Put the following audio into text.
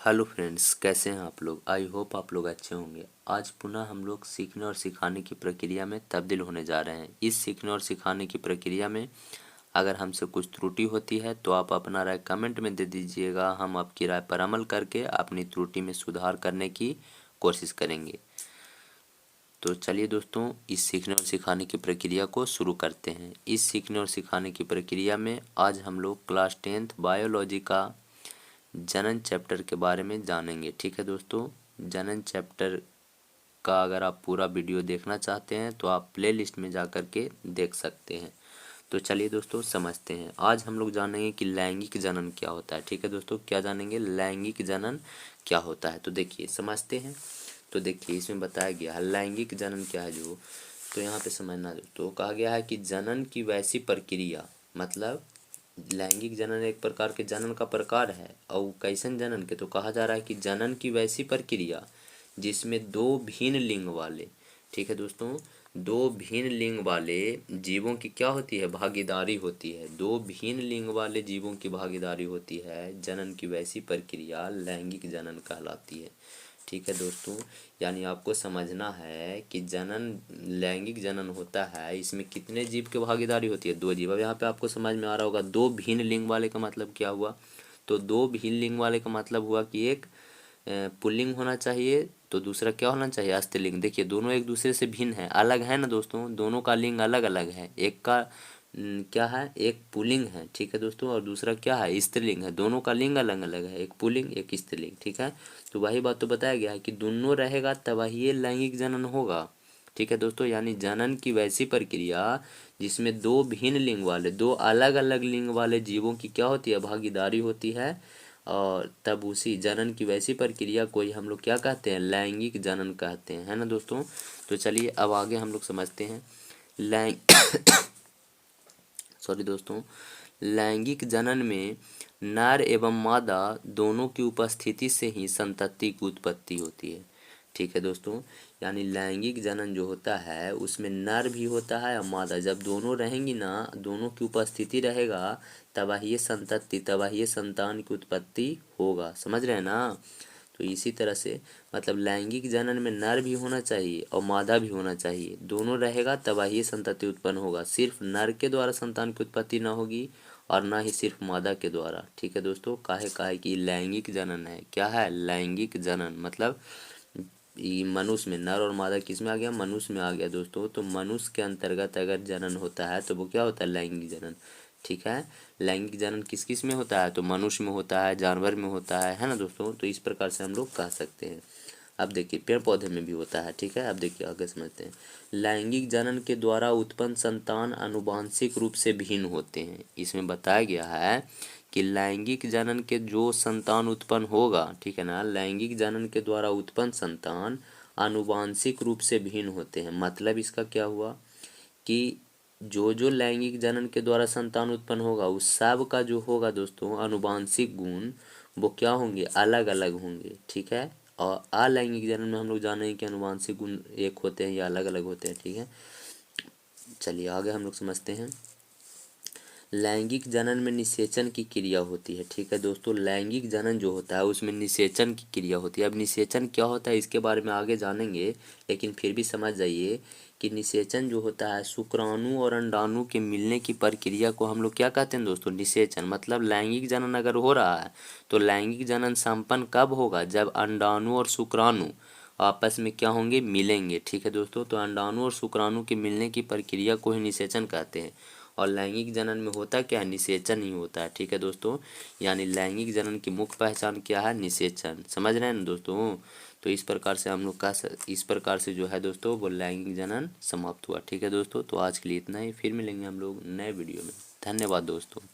Hello friends, कैसे हैं आप लोग। आई होप आप लोग अच्छे होंगे। आज पुनः हम लोग सीखने और सिखाने की प्रक्रिया में तब्दील होने जा रहे हैं। इस सीखने और सिखाने की प्रक्रिया में अगर हमसे कुछ त्रुटि होती है तो आप अपना राय कमेंट में दे दीजिएगा। हम आपकी राय पर अमल करके अपनी त्रुटि में सुधार करने की कोशिश करेंगे। तो चलिए दोस्तों, इस सीखने और सिखाने की प्रक्रिया को शुरू करते हैं। इस सीखने और सिखाने की प्रक्रिया में आज हम लोग क्लास 10th बायोलॉजी का जनन चैप्टर के बारे में जानेंगे। ठीक है दोस्तों, जनन चैप्टर का अगर आप पूरा वीडियो देखना चाहते हैं तो आप प्लेलिस्ट में जा कर के देख सकते हैं। तो चलिए दोस्तों समझते हैं। आज हम लोग जानेंगे कि लैंगिक जनन क्या होता है। ठीक है दोस्तों, क्या जानेंगे, लैंगिक जनन क्या होता है। तो देखिए समझते हैं। तो देखिए इसमें बताया गया है लैंगिक जनन क्या है जो, तो यहाँ पे समझना दोस्तों, कहा गया है कि जनन की वैसी प्रक्रिया, मतलब लैंगिक जनन एक प्रकार के जनन का प्रकार है। और कैसन जनन के, तो कहा जा रहा है कि जनन की वैसी प्रक्रिया जिसमें दो भिन्न लिंग वाले, ठीक है दोस्तों, दो भिन्न लिंग वाले जीवों की क्या होती है, भागीदारी होती है। दो भिन्न लिंग वाले जीवों की भागीदारी होती है, जनन की वैसी प्रक्रिया लैंगिक जनन कहलाती है। ठीक है दोस्तों, यानी आपको समझना है कि जनन, लैंगिक जनन होता है, इसमें कितने जीव की भागीदारी होती है, दो जीव। अब यहाँ पे आपको समझ में आ रहा होगा दो भिन्न लिंग वाले का मतलब क्या हुआ। तो दो भिन्न लिंग वाले का मतलब हुआ कि एक पुल्लिंग होना चाहिए, तो दूसरा क्या होना चाहिए, स्त्रीलिंग। देखिए दोनों एक दूसरे से भिन्न है, अलग है ना दोस्तों, दोनों का लिंग अलग अलग है। एक का क्या है, एक पुल्लिंग है, ठीक है दोस्तों, और दूसरा क्या है, स्त्रीलिंग है। दोनों का लिंग अलग अलग है, एक पुल्लिंग एक स्त्रीलिंग। ठीक है, तो वही बात तो बताया गया है कि दोनों रहेगा तभी ये लैंगिक जनन होगा। ठीक है दोस्तों, यानी जनन की वैसी प्रक्रिया जिसमें दो भिन्न लिंग वाले, दो अलग अलग लिंग वाले जीवों की क्या होती है, भागीदारी होती है। और तब उसी जनन की वैसी प्रक्रिया को ही हम लोग क्या कहते हैं, लैंगिक जनन कहते हैं, है ना दोस्तों। तो चलिए अब आगे हम लोग समझते हैं सॉरी दोस्तों, लैंगिक जनन में नर एवं मादा दोनों की उपस्थिति से ही संतति की उत्पत्ति होती है। ठीक है दोस्तों, यानी लैंगिक जनन जो होता है उसमें नर भी होता है और मादा, जब दोनों रहेंगी ना, दोनों की उपस्थिति रहेगा तब ये संतति, तब ये संतान की उत्पत्ति होगा। समझ रहे हैं ना। तो इसी तरह से मतलब लैंगिक जनन में नर भी होना चाहिए और मादा भी होना चाहिए, दोनों रहेगा तब ही संतति उत्पन्न होगा। सिर्फ नर के द्वारा संतान की उत्पत्ति ना होगी और ना ही सिर्फ मादा के द्वारा। ठीक है दोस्तों, काहे कि लैंगिक जनन है, क्या है, लैंगिक जनन। मतलब ये मनुष्य में नर और मादा किस में आ गया, मनुष्य में आ गया दोस्तों। तो मनुष्य के अंतर्गत अगर जनन होता है तो वो क्या होता है, लैंगिक जनन। ठीक है, लैंगिक जनन किस किस में होता है, तो मनुष्य में होता है, जानवर में होता है ना दोस्तों। तो इस प्रकार से हम लोग कह सकते हैं। अब देखिए पेड़ पौधे में भी होता है। ठीक है, अब देखिए आगे समझते हैं। लैंगिक जनन के द्वारा उत्पन्न संतान आनुवांशिक रूप से भिन्न होते हैं। इसमें बताया गया है कि लैंगिक जनन के जो संतान उत्पन्न होगा, ठीक है ना, लैंगिक जनन के द्वारा उत्पन्न संतान आनुवांशिक रूप से भिन्न होते हैं। मतलब इसका क्या हुआ कि जो जो लैंगिक जनन के द्वारा संतान उत्पन्न होगा उस सब का जो होगा दोस्तों आनुवांशिक गुण, वो क्या होंगे, अलग अलग होंगे। ठीक है, और अलैंगिक जनन में हम लोग जाने हैं कि आनुवांशिक गुण एक होते हैं या अलग अलग होते हैं। ठीक है, चलिए आगे हम लोग समझते हैं। लैंगिक जनन में निषेचन की क्रिया होती है। ठीक है दोस्तों, लैंगिक जनन जो होता है उसमें निषेचन की क्रिया होती है। अब निषेचन क्या होता है इसके बारे में आगे जानेंगे, लेकिन फिर भी समझ जाइए कि निषेचन जो होता है शुक्राणु और अंडाणु के मिलने की प्रक्रिया को हम लोग क्या कहते हैं दोस्तों, निषेचन। मतलब लैंगिक जनन अगर हो रहा है तो लैंगिक जनन संपन्न कब होगा, जब अंडाणु और शुक्राणु आपस में क्या होंगे, मिलेंगे। ठीक है दोस्तों, तो अंडाणु और शुक्राणु के मिलने की प्रक्रिया को ही निषेचन कहते हैं। और लैंगिक जनन में होता क्या है, निषेचन ही होता है। ठीक है दोस्तों, यानी लैंगिक जनन की मुख्य पहचान क्या है, निषेचन। समझ रहे हैं ना दोस्तों। तो इस प्रकार से हम लोग का इस प्रकार से जो है दोस्तों वो लैंगिक जनन समाप्त हुआ। ठीक है दोस्तों, तो आज के लिए इतना ही, फिर मिलेंगे हम लोग नए वीडियो में। धन्यवाद दोस्तों।